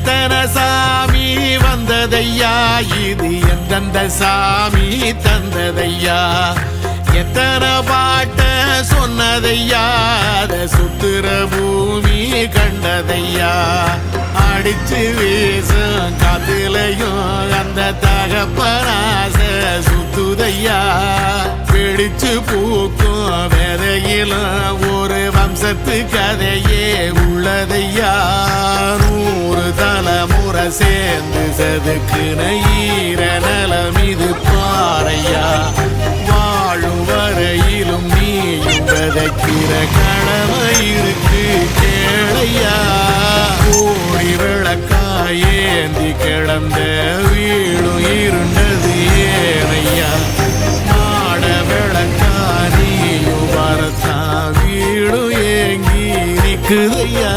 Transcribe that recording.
எத்தனை சாமி வந்ததையா இது எந்தெந்த சாமி தந்ததையா எத்தனை பாட்ட சொன்னதையா அத சுத்துற பூமி கண்டதையா அடிச்சு வீசும் காத்துலையும் அந்த தகப்பனாச சுத்துதையா பிடிச்சு பூக்கும் விதையிலும் ஒரு வம்சத்து கதையே உள்ளதையா 100 தலைமுறை சேர்ந்து செதுக்குன ஈர நலம் இது பாறையா வாழும் வரையிலும் நீயும் விதைக்கிற கடமை இருக்கு கேளையா கோடி விளக்காயேந்தி கிடந்த வீடும் இருண்டது ஏனையா மாட விளக்கா நீயும் வரத்தா வீடும் ஏங்கி நிக்குதையா